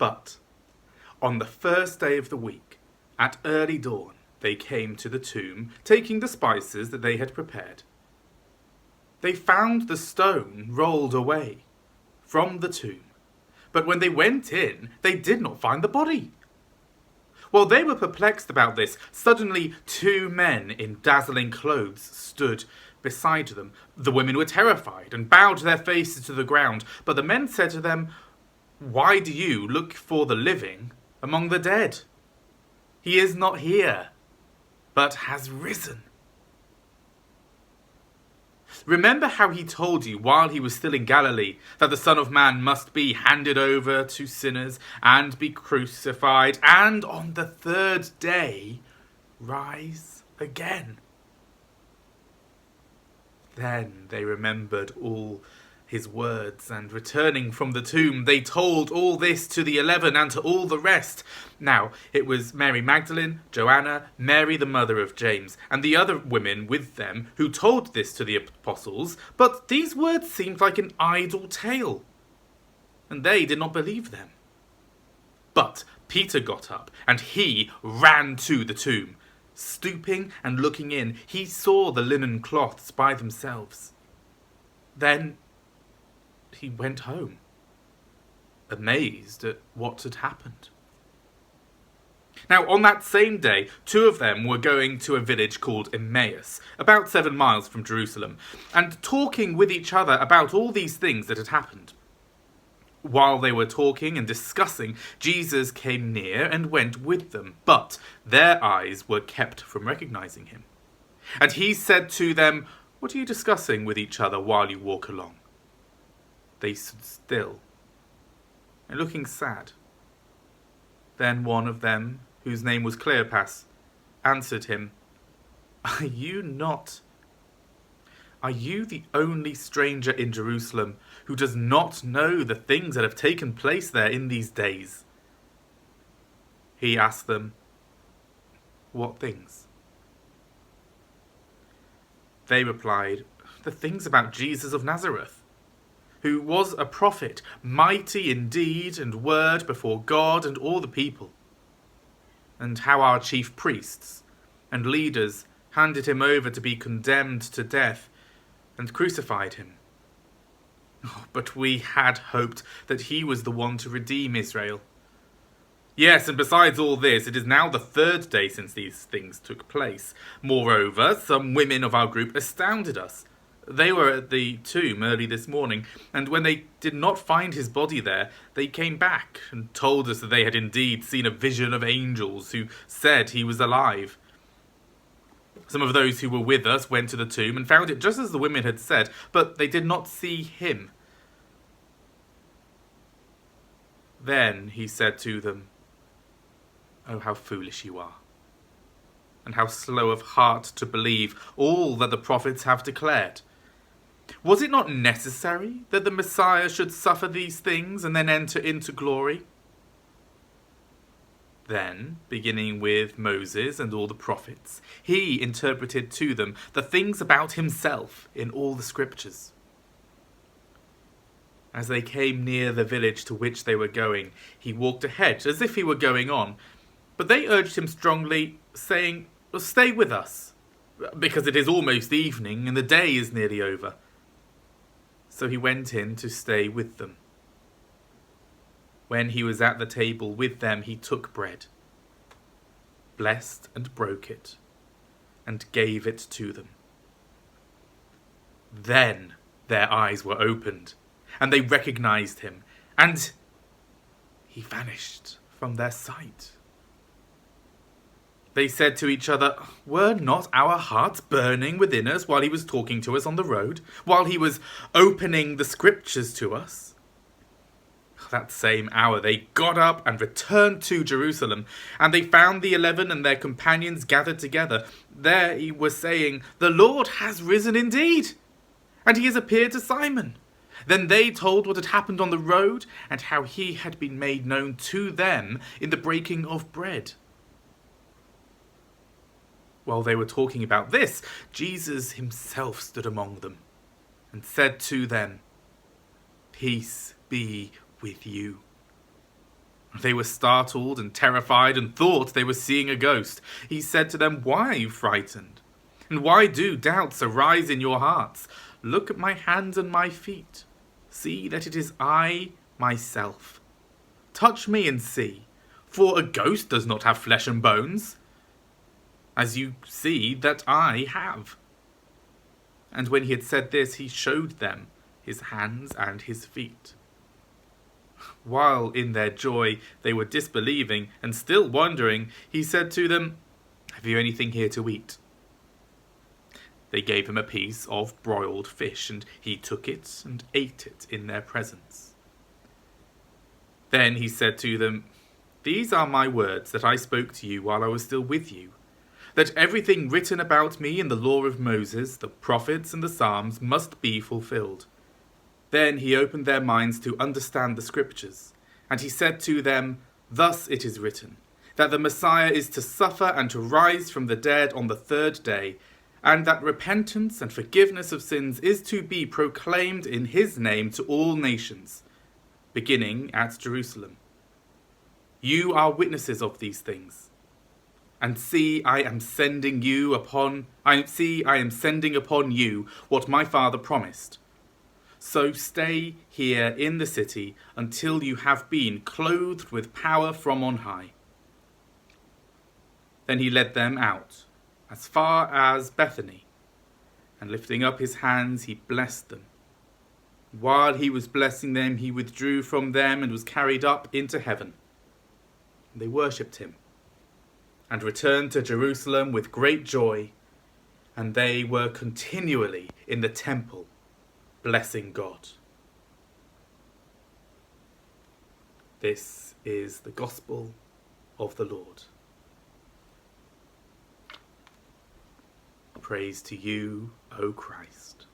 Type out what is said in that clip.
But on the first day of the week, at early dawn, they came to the tomb, taking the spices that they had prepared. They found the stone rolled away from the tomb, but when they went in, they did not find the body. While they were perplexed about this, suddenly 2 men in dazzling clothes stood beside them. The women were terrified and bowed their faces to the ground, but the men said to them, "Why do you look for the living among the dead? He is not here, but has risen. Remember how he told you while he was still in Galilee that the Son of Man must be handed over to sinners and be crucified and on the 3rd day rise again." Then they remembered all his words, and returning from the tomb, they told all this to the 11 and to all the rest. Now it was Mary Magdalene, Joanna, Mary the mother of James, and the other women with them who told this to the apostles, but these words seemed like an idle tale, and they did not believe them. But Peter got up, and he ran to the tomb. Stooping and looking in, he saw the linen cloths by themselves. Then he went home, amazed at what had happened. Now, on that same day, 2 of them were going to a village called Emmaus, about 7 miles from Jerusalem, and talking with each other about all these things that had happened. While they were talking and discussing, Jesus came near and went with them, but their eyes were kept from recognizing him. And he said to them, "What are you discussing with each other while you walk along?" They stood still, and looking sad. Then one of them, whose name was Cleopas, answered him, Are you the only stranger in Jerusalem who does not know the things that have taken place there in these days?" He asked them, "What things?" They replied, "The things about Jesus of Nazareth, who was a prophet, mighty in deed and word before God and all the people, and how our chief priests and leaders handed him over to be condemned to death and crucified him. But we had hoped that he was the one to redeem Israel. Yes, and besides all this, it is now the 3rd day since these things took place. Moreover, some women of our group astounded us. They were at the tomb early this morning, and when they did not find his body there, they came back and told us that they had indeed seen a vision of angels who said he was alive. Some of those who were with us went to the tomb and found it just as the women had said, but they did not see him." Then he said to them, "Oh, how foolish you are, and how slow of heart to believe all that the prophets have declared. Was it not necessary that the Messiah should suffer these things and then enter into glory?" Then, beginning with Moses and all the prophets, he interpreted to them the things about himself in all the scriptures. As they came near the village to which they were going, he walked ahead as if he were going on, but they urged him strongly, saying, "Stay with us, because it is almost evening and the day is nearly over." So he went in to stay with them. When he was at the table with them, he took bread, blessed and broke it, and gave it to them. Then their eyes were opened, and they recognized him, and he vanished from their sight. They said to each other, "Were not our hearts burning within us while he was talking to us on the road, while he was opening the scriptures to us?" That same hour they got up and returned to Jerusalem, and they found the 11 and their companions gathered together. They were saying, "The Lord has risen indeed, and he has appeared to Simon." Then they told what had happened on the road, and how he had been made known to them in the breaking of bread. While they were talking about this, Jesus himself stood among them and said to them, "Peace be with you." They were startled and terrified and thought they were seeing a ghost. He said to them, "Why are you frightened? And why do doubts arise in your hearts? Look at my hands and my feet. See that it is I myself. Touch me and see, for a ghost does not have flesh and bones, as you see that I have." And when he had said this, he showed them his hands and his feet. While in their joy they were disbelieving and still wondering, he said to them, "Have you anything here to eat?" They gave him a piece of broiled fish, and he took it and ate it in their presence. Then he said to them, "These are my words that I spoke to you while I was still with you, that everything written about me in the law of Moses, the prophets, and the Psalms must be fulfilled." Then he opened their minds to understand the scriptures, and he said to them, "Thus it is written, that the Messiah is to suffer and to rise from the dead on the third day, and that repentance and forgiveness of sins is to be proclaimed in his name to all nations, beginning at Jerusalem. You are witnesses of these things. And see, I am sending upon you what my Father promised. So stay here in the city until you have been clothed with power from on high." Then he led them out as far as Bethany, and lifting up his hands, he blessed them. While he was blessing them, he withdrew from them and was carried up into heaven. They worshipped him and returned to Jerusalem with great joy, and they were continually in the temple blessing God. This is the gospel of the Lord. Praise to you, O Christ.